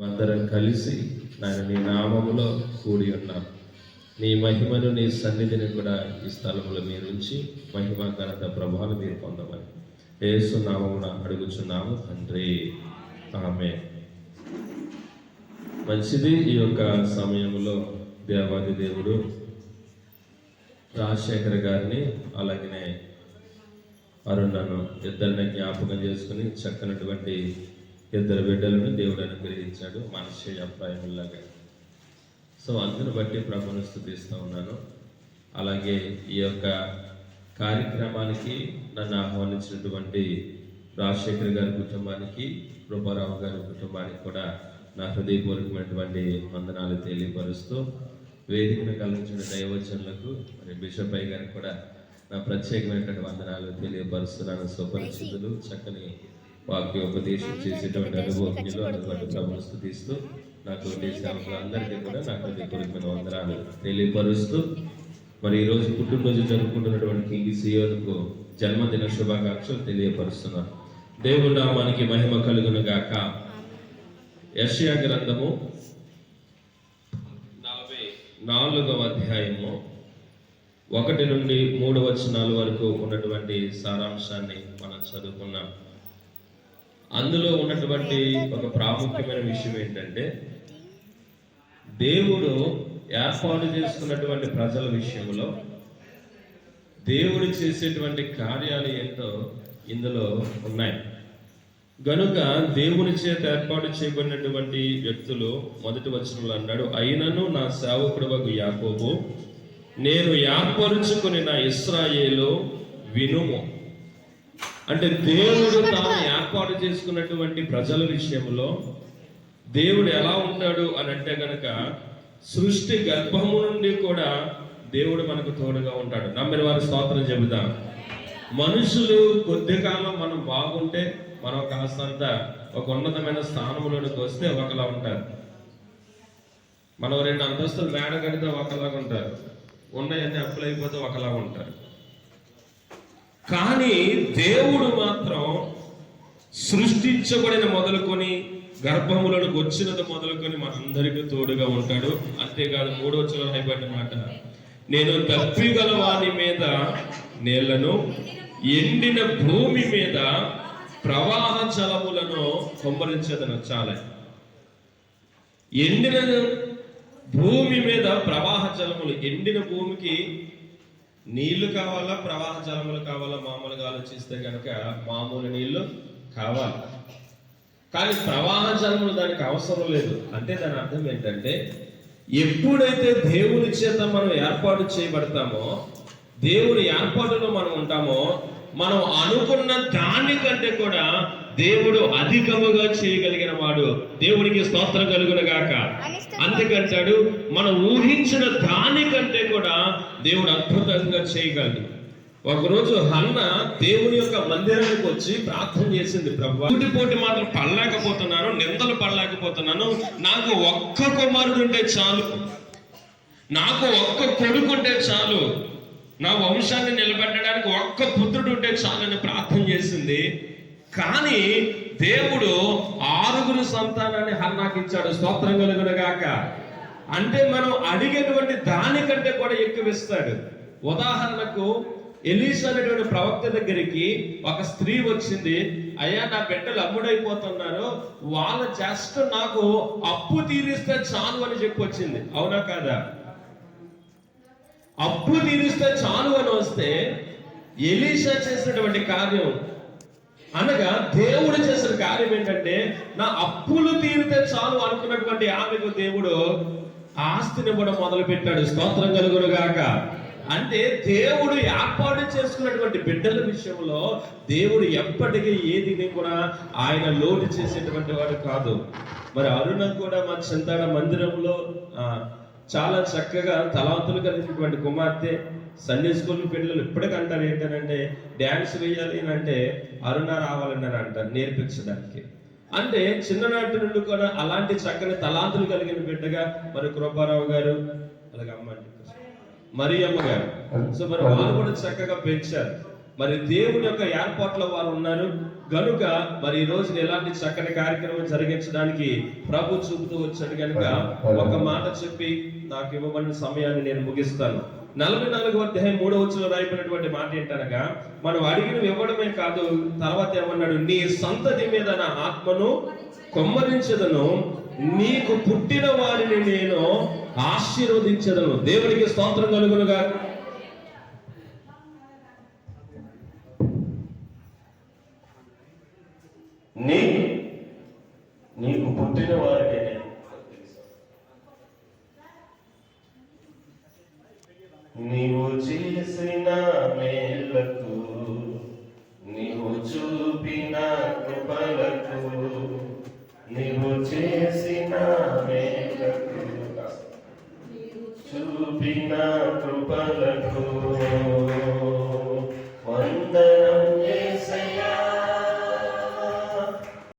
అందరం కలిసి నాయన నీ నామములో కూడి ఉన్నాం. నీ మహిమను, నీ సన్నిధిని కూడా ఈ స్థలంలో మీరు ఉంచి మహిమ ఘనత ప్రభావాలు మీరు పొందమని యేసు నామమున అడుగుచున్నాము తండ్రి, ఆమేన్. మంచిది. ఈ యొక్క సమయంలో దేవాది దేవుడు రాజశేఖర్ గారిని అలాగనే అరుణను ఇద్దరిని జ్ఞాపకం చేసుకుని చక్కనటువంటి ఇద్దరు బిడ్డలను దేవుడు అనుగ్రహించాడు, మనస్సు అభిప్రాయంలాగా. సో అందును బట్టి ప్రభువును స్తుతిస్తూ ఉన్నాను. అలాగే ఈ యొక్క కార్యక్రమానికి నన్ను ఆహ్వానించినటువంటి రాజశేఖర్ గారి కుటుంబానికి, రూపారావు గారి కుటుంబానికి కూడా నా హృదయపూర్వకమైనటువంటి వందనాలు తెలియపరుస్తూ, వేదికను కలిగించిన దైవజనులకు మరి బిషప్ అయ్య గారికి కూడా నా ప్రత్యేకమైనటువంటి వందనాలు తెలియపరుస్తున్నాను. సుపరిచితులు, చక్కని వాక్యోపదేశం చేసేటువంటి అనుభవజ్ఞులు, అందుబాటు ప్రభువును స్తుతిస్తూ నాకు సేవకులందరికీ కూడా నా హృదయపూర్వకమైన వందనాలు తెలియపరుస్తూ, మరి ఈరోజు పుట్టినరోజు జరుపుకుంటున్నటువంటి కింగ్ సియోనుకు జన్మదిన శుభాకాంక్షలు తెలియపరుస్తున్నాను. దేవుడి నామానికి మహిమ కలుగును గాక. యెషయా గ్రంథము 44వ అధ్యాయము 1 నుండి 3 వచనాల వరకు ఉన్నటువంటి సారాంశాన్ని మనం చదువుకున్నాం. అందులో ఉన్నటువంటి ఒక ప్రాముఖ్యమైన విషయం ఏంటంటే, దేవుడు ఏర్పాటు చేసుకున్నటువంటి ప్రజల విషయంలో దేవుడు చేసేటువంటి కార్యాలు ఏంటో ఇందులో ఉన్నాయి. గనుక దేవుని చేత ఏర్పాటు చేయబడినటువంటి వ్యక్తులు మొదటి వచనంలో అన్నాడు, అయినను నా సేవకుడవగు యాకోబు, నేను ఏర్పరుచుకుని నా ఇశ్రాయేలు వినుము. అంటే దేవుడు తాను ఏర్పాటు చేసుకున్నటువంటి ప్రజల విషయంలో దేవుడు ఎలా ఉంటాడు అని అంటే గనక, సృష్టి గర్భము నుండి కూడా దేవుడు మనకు తోడుగా ఉంటాడు. నమ్మిన వారి స్తోత్రం చెబుతాం. మనుషులు కొద్ది కాలం మనం బాగుంటే, మనం కాస్తంత ఒక ఉన్నతమైన స్థానంలోనికి వస్తే ఒకలా ఉంటారు. మనం 2 అంతస్తులు మేడ కడితే ఒకలాగా ఉంటారు, ఉన్నాయన్నీ అప్పులైపోతే ఒకలాగా ఉంటారు. కానీ దేవుడు మాత్రం సృష్టించబడిన మొదలుకొని, గర్భములకు వచ్చినది మొదలుకొని మనందరికీ తోడుగా ఉంటాడు. అంతేకాదు 3వ వచనంలో రాయబడిన మాట, నేను దప్పిగల వాని మీద నీళ్లను, ఎండిన భూమి మీద ప్రవాహ జలములను కుమ్మరించదను. చాలా ఎండిన భూమి మీద ప్రవాహ జలములు. ఎండిన భూమికి నీళ్లు కావాలా, ప్రవాహ జలములు కావాలా? మామూలుగా ఆలోచిస్తే కనుక మామూలు నీళ్లు కావాలి, కానీ ప్రవాహ జలములు దానికి అవసరం లేదు. అంటే దాని అర్థం ఏంటంటే, ఎప్పుడైతే దేవుని చేత మనం ఏర్పాటు చేయబడతామో, దేవుని ఏర్పాటులో మనం ఉంటామో, మనం అనుకున్న దానికంటే కూడా దేవుడు అధికముగా చేయగలిగిన వాడు. దేవునికి స్తోత్రం కలుగును గాక. అందుకంటాడు, మనం ఊహించిన దానికంటే కూడా దేవుడు అద్భుతంగా చేయగలడు. ఒకరోజు హన్న దేవుని యొక్క మందిరానికి వచ్చి ప్రార్థన చేసింది, ప్రభువా, పోటీ మాత్రం పడలేకపోతున్నాను, నిందలు పడలేకపోతున్నాను, నాకు ఒక్క కుమారుడు ఉంటే చాలు, నాకు ఒక్క కొడుకుంటే చాలు, నా వంశాన్ని నిలబెట్టడానికి ఒక్క పుత్రుడు ఉంటే చాలని ప్రార్థన చేసింది. కానీ దేవుడు 6 సంతానాన్ని హన్నాకి ఇచ్చాడు. స్తోత్రం కలుగును గాక. అంటే మనం అడిగేటువంటి దానికంటే కూడా ఎక్కువ ఇస్తాడు. ఉదాహరణకు ఎలీషా అనేటువంటి ప్రవక్త దగ్గరికి ఒక స్త్రీ వచ్చింది, అయ్యా నా బిడ్డలు అమ్ముడైపోతున్నారు, వాళ్ళ జస్ట్ నాకు అప్పు తీరిస్తే చాలు అని చెప్పి వచ్చింది. అవునా కాదా? అప్పు తీరిస్తే చాలు అని వస్తే ఎలీషా చేసినటువంటి కార్యం అనగా, దేవుడు చేసిన కార్యం ఏంటంటే, నా అప్పులు తీరితే చాలు అనుకున్నటువంటి ఆమెకు దేవుడు ఆస్తిని కూడా మొదలు పెట్టాడు. స్తోత్రం కలుగును గాక. అంటే దేవుడు ఏర్పాటు చేసుకున్నటువంటి బిడ్డల విషయంలో దేవుడు ఎప్పటికీ ఏదిని కూడా ఆయన లోటు చేసేటువంటి వాడు కాదు. మరి అరుణ కూడా మా చింతాడ మందిరంలో చాలా చక్కగా తలాంతులు కలిగినటువంటి కుమార్తె. సండే స్కూల్ పిల్లలు ఇప్పటికంటారు ఏంటంటే, డ్యాన్స్ వేయాలి అని అంటే అరుణ రావాలని అని అంటారు నేర్పించడానికి. అంటే చిన్ననాటి నుండి కూడా అలాంటి చక్కని తలాంతులు కలిగిన బిడ్డగా మరి కృపారావు గారు, అలాగే అమ్మ మరియమ్మ గారు, సో మరి వాళ్ళు కూడా చక్కగా పెంచారు. మరి దేవుని యొక్క ఏర్పాట్లో వారు ఉన్నారు గనుక మరి ఈ రోజు ఎలాంటి చక్కని కార్యక్రమం జరిగించడానికి ప్రభు చూపుతూ వచ్చాడు కనుక ఒక మాట చెప్పి నాకు ఇవ్వబడిన సమయాన్ని నేను ముగిస్తాను. 44వ అధ్యాయం 3వ వచనంలో రాయబడినటువంటి మాట ఏంటనగా, మనం అడిగినవి ఇవ్వడమే కాదు, తర్వాత ఏమన్నాడు, నీ సంతతి మీద నా ఆత్మను కొమ్మరించదను, నీకు పుట్టిన వారిని నేను ఆశీర్వదించదను. దేవునికి స్తోత్రం కలుగునుగా. నీకు పుట్టిన వారిని నీవు చేసిన మేలకు, నీవు చూపిన కృపలకు, నీవు